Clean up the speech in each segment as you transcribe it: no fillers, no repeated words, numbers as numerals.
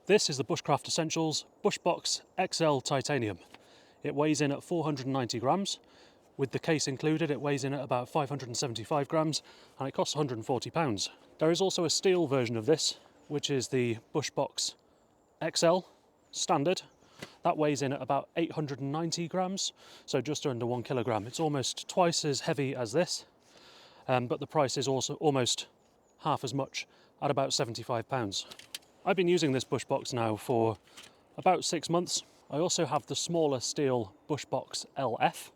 This is the Bushcraft Essentials Bushbox XL Titanium. It weighs in at 490 grams. With the case included, it weighs in at about 575 grams and it costs £140. There is also a steel version of this, which is the Bushbox XL Standard. That weighs in at about 890 grams, so just under 1 kilogram. It's almost twice as heavy as this, but the price is also almost half as much at about £75. I've been using this Bushbox now for about 6 months. I also have the smaller steel Bushbox LF,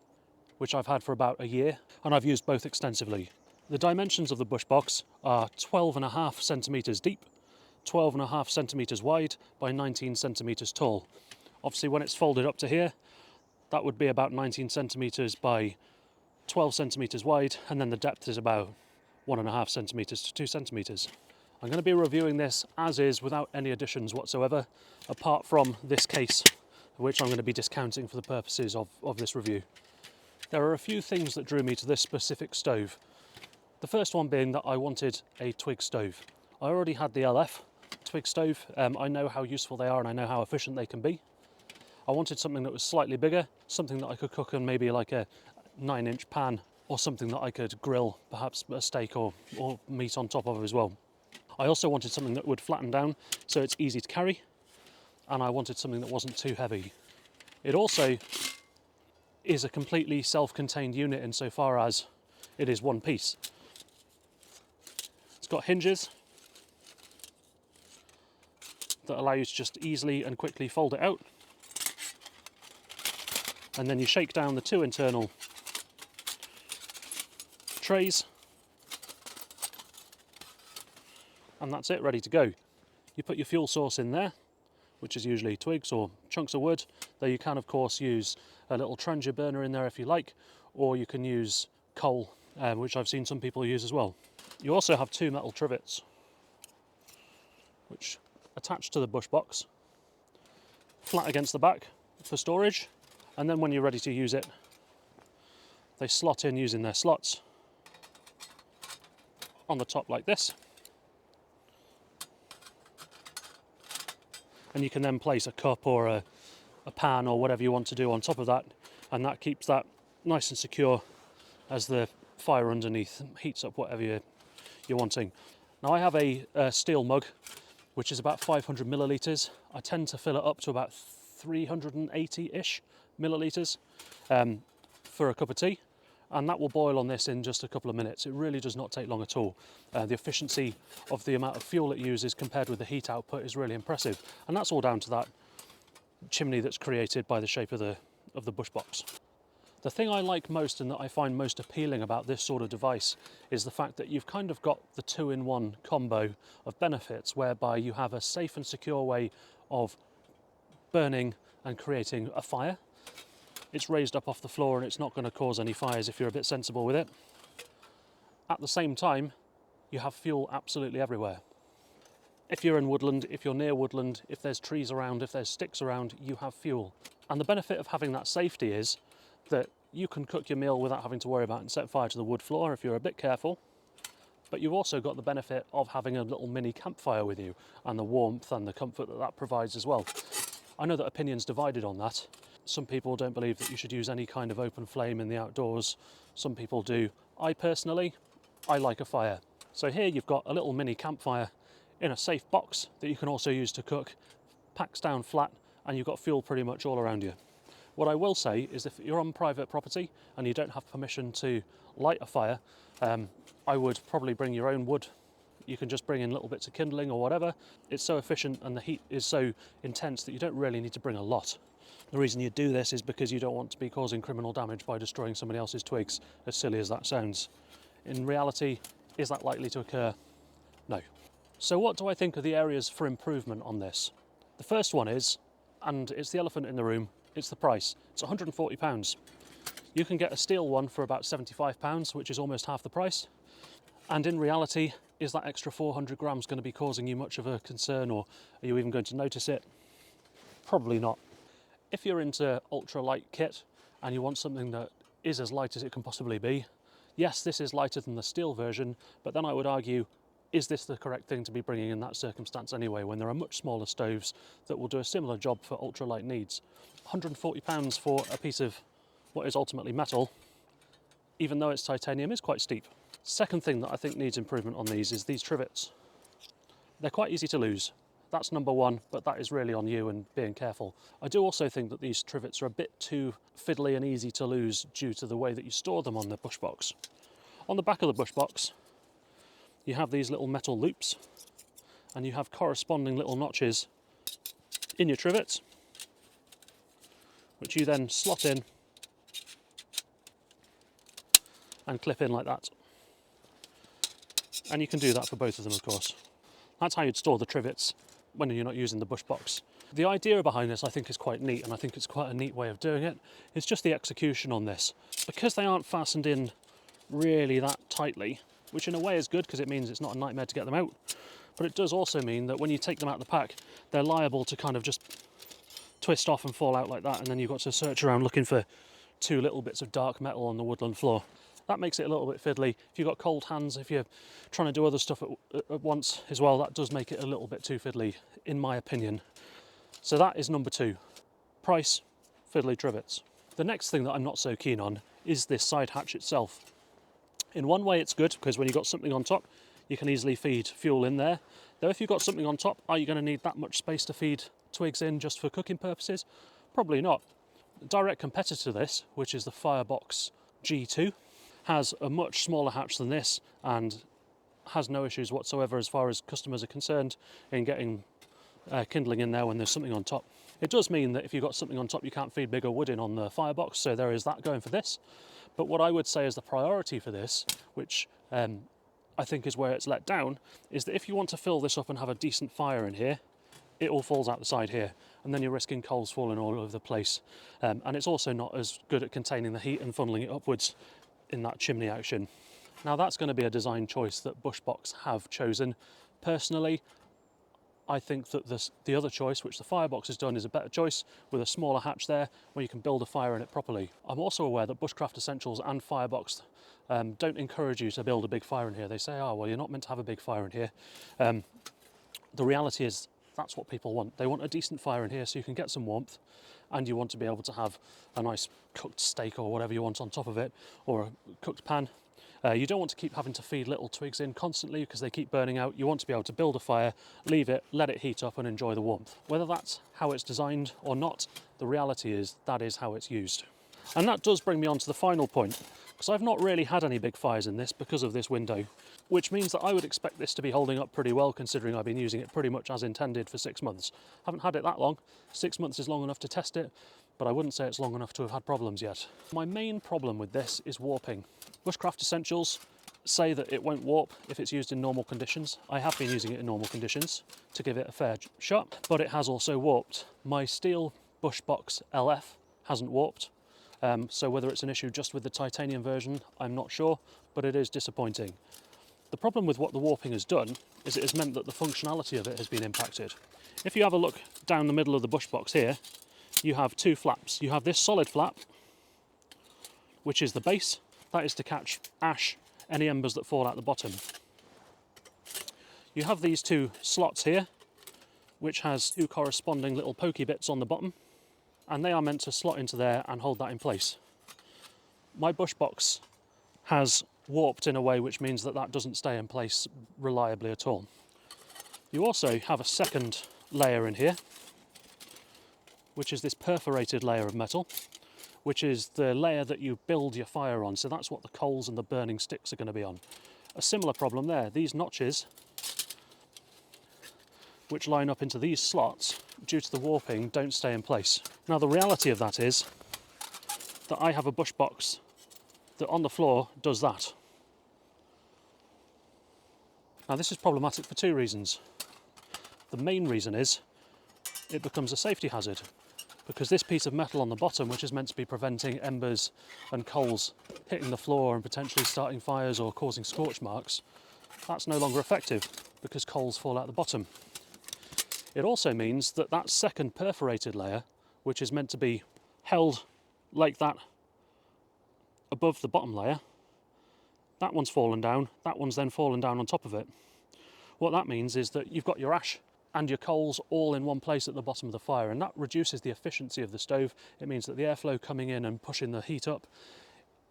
which I've had for about a year, and I've used both extensively. The dimensions of the Bushbox are 12.5 centimetres deep, 12.5 centimetres wide by 19 centimetres tall. Obviously when it's folded up to here, that would be about 19 centimetres by 12 centimetres wide, and then the depth is about 1.5 centimetres to 2 centimetres. I'm going to be reviewing this as is without any additions whatsoever, apart from this case, which I'm going to be discounting for the purposes of this review. There are a few things that drew me to this specific stove. The first one being that I wanted a twig stove. I already had the LF twig stove. I know how useful they are and I know how efficient they can be. I wanted something that was slightly bigger, something that I could cook in maybe like a 9-inch pan, or something that I could grill perhaps a steak or meat on top of as well. I also wanted something that would flatten down so it's easy to carry, and I wanted something that wasn't too heavy. It also is a completely self-contained unit insofar as it is one piece. It's got hinges that allow you to just easily and quickly fold it out, and then you shake down the 2 internal trays, and that's it, ready to go. You put your fuel source in there, which is usually twigs or chunks of wood, though you can of course use a little Trangia burner in there if you like, or you can use coal, which I've seen some people use as well. You also have 2 metal trivets which attach to the Bushbox, flat against the back for storage, and then when you're ready to use it, they slot in using their slots on the top like this. And you can then place a cup or a pan or whatever you want to do on top of that, and that keeps that nice and secure as the fire underneath heats up whatever you're wanting. Now I have a steel mug which is about 500 millilitres. I tend to fill it up to about 380-ish millilitres for a cup of tea, and that will boil on this in just a couple of minutes. It really does not take long at all. The efficiency of the amount of fuel it uses compared with the heat output is really impressive, and that's all down to that chimney that's created by the shape of the Bushbox. The thing I like most and that I find most appealing about this sort of device is the fact that you've kind of got the 2-in-1 combo of benefits, whereby you have a safe and secure way of burning and creating a fire. It's raised up off the floor and it's not going to cause any fires if you're a bit sensible with it. At the same time, you have fuel absolutely everywhere. If you're in woodland, if you're near woodland, if there's trees around, if there's sticks around, you have fuel. And the benefit of having that safety is that you can cook your meal without having to worry about and set fire to the wood floor if you're a bit careful. But you've also got the benefit of having a little mini campfire with you and the warmth and the comfort that that provides as well. I know that opinions divided on that. Some people don't believe that you should use any kind of open flame in the outdoors. Some people do. I personally like a fire. So here you've got a little mini campfire in a safe box that you can also use to cook, packs down flat, and you've got fuel pretty much all around you. What I will say is if you're on private property and you don't have permission to light a fire, I would probably bring your own wood. You can just bring in little bits of kindling or whatever. It's so efficient and the heat is so intense that you don't really need to bring a lot. The reason you do this is because you don't want to be causing criminal damage by destroying somebody else's twigs, as silly as that sounds. In reality, is that likely to occur? No. So what do I think are the areas for improvement on this? The first one is, and it's the elephant in the room, it's the price. It's £140. You can get a steel one for about £75, which is almost half the price. And in reality, is that extra 400 grams going to be causing you much of a concern, or are you even going to notice it? Probably not. If you're into ultralight kit and you want something that is as light as it can possibly be, yes, this is lighter than the steel version, but then I would argue is this the correct thing to be bringing in that circumstance anyway, when there are much smaller stoves that will do a similar job for ultralight needs? £140 for a piece of what is ultimately metal, even though it's titanium, is quite steep. Second thing that I think needs improvement on these is these trivets. They're quite easy to lose. That's number one, but that is really on you and being careful. I do also think that these trivets are a bit too fiddly and easy to lose due to the way that you store them on the Bushbox. On the back of the Bushbox, you have these little metal loops, and you have corresponding little notches in your trivets, which you then slot in and clip in like that. And you can do that for both of them, of course. That's how you'd store the trivets when you're not using the Bushbox. The idea behind this I think is quite neat, and I think it's quite a neat way of doing it. It's just the execution on this. Because they aren't fastened in really that tightly, which in a way is good because it means it's not a nightmare to get them out, but it does also mean that when you take them out of the pack, they're liable to kind of just twist off and fall out like that, and then you've got to search around looking for two little bits of dark metal on the woodland floor. That makes it a little bit fiddly. If you've got cold hands, if you're trying to do other stuff at once as well, that does make it a little bit too fiddly, in my opinion. So that is number two. Price, fiddly trivets. The next thing that I'm not so keen on is this side hatch itself. In one way it's good, because when you've got something on top, you can easily feed fuel in there. Though if you've got something on top, are you going to need that much space to feed twigs in just for cooking purposes? Probably not. A direct competitor to this, which is the Bushbox G2, has a much smaller hatch than this and has no issues whatsoever as far as customers are concerned in getting kindling in there when there's something on top. It does mean that if you've got something on top, you can't feed bigger wood in on the Bushbox, so there is that going for this. But what I would say is the priority for this, which I think is where it's let down, is that if you want to fill this up and have a decent fire in here, it all falls out the side here, and then you're risking coals falling all over the place. And it's also not as good at containing the heat and funneling it upwards in that chimney action. Now that's going to be a design choice that Bushbox have chosen. Personally, I think that the other choice, which the Bushbox has done, is a better choice, with a smaller hatch there where you can build a fire in it properly. I'm also aware that Bushcraft Essentials and Bushbox don't encourage you to build a big fire in here. They say, oh, well, you're not meant to have a big fire in here. The reality is that's what people want. They want a decent fire in here so you can get some warmth, and you want to be able to have a nice cooked steak or whatever you want on top of it, or a cooked pan. You don't want to keep having to feed little twigs in constantly because they keep burning out. You want to be able to build a fire, leave it, let it heat up and enjoy the warmth. Whether that's how it's designed or not, the reality is that is how it's used. And that does bring me on to the final point, because I've not really had any big fires in this because of this window, which means that I would expect this to be holding up pretty well, considering I've been using it pretty much as intended for 6 months. Haven't had it that long. 6 months is long enough to test it, but I wouldn't say it's long enough to have had problems yet. My main problem with this is warping. Bushcraft Essentials say that it won't warp if it's used in normal conditions. I have been using it in normal conditions to give it a fair shot, but it has also warped. My steel Bushbox LF hasn't warped. So whether it's an issue just with the titanium version, I'm not sure, but it is disappointing. The problem with what the warping has done is it has meant that the functionality of it has been impacted. If you have a look down the middle of the Bushbox here, you have two flaps. You have this solid flap, which is the base. That is to catch ash, any embers that fall out the bottom. You have these two slots here, which has two corresponding little pokey bits on the bottom, and they are meant to slot into there and hold that in place. My Bushbox has warped in a way which means that that doesn't stay in place reliably at all. You also have a second layer in here, which is this perforated layer of metal, which is the layer that you build your fire on. So that's what the coals and the burning sticks are going to be on. A similar problem there. These notches, which line up into these slots, due to the warping, don't stay in place. Now the reality of that is that I have a Bushbox that on the floor does that. Now this is problematic for two reasons. The main reason is it becomes a safety hazard, because this piece of metal on the bottom, which is meant to be preventing embers and coals hitting the floor and potentially starting fires or causing scorch marks, that's no longer effective because coals fall out the bottom. It also means that that second perforated layer, which is meant to be held like that above the bottom layer, that one's fallen down, that one's then fallen down on top of it. What that means is that you've got your ash and your coals all in one place at the bottom of the fire, and that reduces the efficiency of the stove. It means that the airflow coming in and pushing the heat up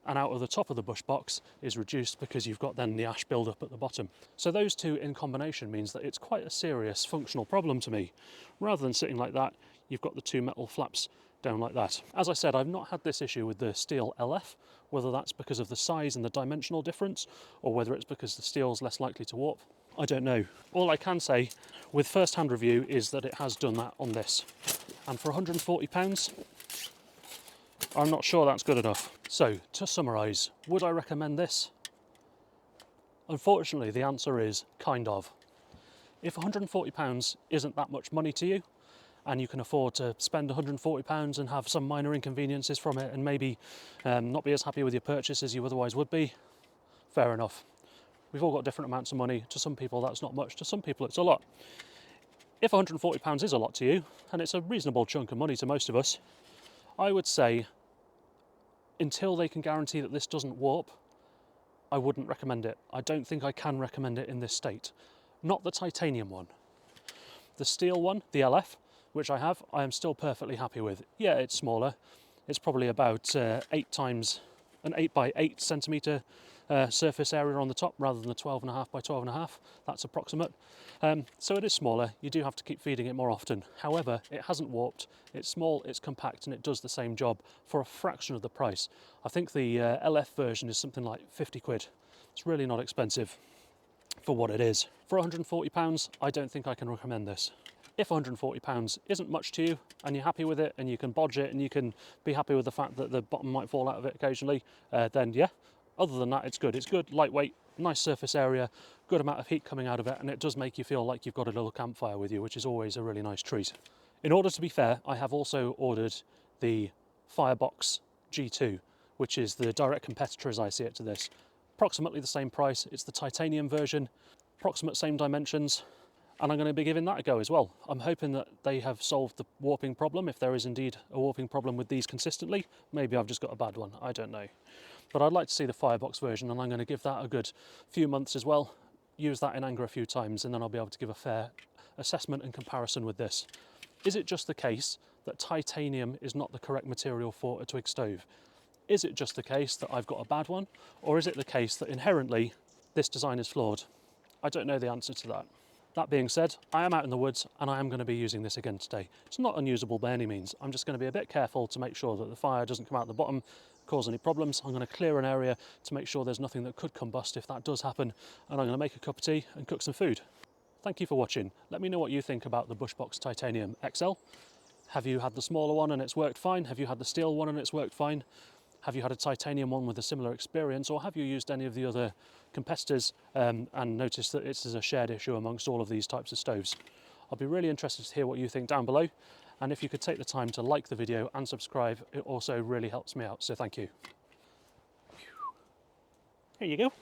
and out of the top of the bush box is reduced because you've got then the ash build-up at the bottom. So those two in combination means that it's quite a serious functional problem to me. Rather than sitting like that, you've got the two metal flaps down like that. As I said, I've not had this issue with the steel LF, whether that's because of the size and the dimensional difference, or whether it's because the steel's less likely to warp. I don't know. All I can say with first-hand review is that it has done that on this. And for £140, I'm not sure that's good enough. So, to summarise, would I recommend this? Unfortunately, the answer is kind of. If £140 isn't that much money to you, and you can afford to spend £140 and have some minor inconveniences from it and maybe not be as happy with your purchase as you otherwise would be, fair enough. We've all got different amounts of money. To some people that's not much, to some people it's a lot. If £140 is a lot to you, and it's a reasonable chunk of money to most of us, I would say until they can guarantee that this doesn't warp, I wouldn't recommend it. I don't think I can recommend it in this state. Not the titanium one. The steel one, the LF, which I have, I am still perfectly happy with. Yeah, it's smaller. It's probably about 8 times an 8 by 8 centimetre surface area on the top rather than the 12.5 by 12.5. That's approximate. So it is smaller. You do have to keep feeding it more often. However, it hasn't warped. It's small, it's compact, and it does the same job for a fraction of the price. I think the LF version is something like 50 quid. It's really not expensive for what it is. For £140, I don't think I can recommend this. If £140 isn't much to you and you're happy with it and you can bodge it and you can be happy with the fact that the bottom might fall out of it occasionally, then yeah. Other than that, it's good. It's good, lightweight, nice surface area, good amount of heat coming out of it, and it does make you feel like you've got a little campfire with you, which is always a really nice treat. In order to be fair, I have also ordered the Firebox G2, which is the direct competitor as I see it to this. Approximately the same price. It's the titanium version, approximate same dimensions, and I'm going to be giving that a go as well. I'm hoping that they have solved the warping problem, if there is indeed a warping problem with these consistently. Maybe I've just got a bad one, I don't know. But I'd like to see the Firebox version, and I'm going to give that a good few months as well, use that in anger a few times, and then I'll be able to give a fair assessment and comparison with this. Is it just the case that titanium is not the correct material for a twig stove? Is it just the case that I've got a bad one? Or is it the case that inherently this design is flawed? I don't know the answer to that. That being said, I am out in the woods and I am going to be using this again today. It's not unusable by any means. I'm just going to be a bit careful to make sure that the fire doesn't come out the bottom, cause any problems. I'm going to clear an area to make sure there's nothing that could combust if that does happen, and I'm going to make a cup of tea and cook some food. Thank you for watching. Let me know what you think about the Bushbox Titanium XL. Have you had the smaller one and it's worked fine? Have you had the steel one and it's worked fine? Have you had a titanium one with a similar experience, or have you used any of the other competitors and noticed that it's a shared issue amongst all of these types of stoves? I'll be really interested to hear what you think down below, and if you could take the time to like the video and subscribe, it also really helps me out, so thank you. Here you go.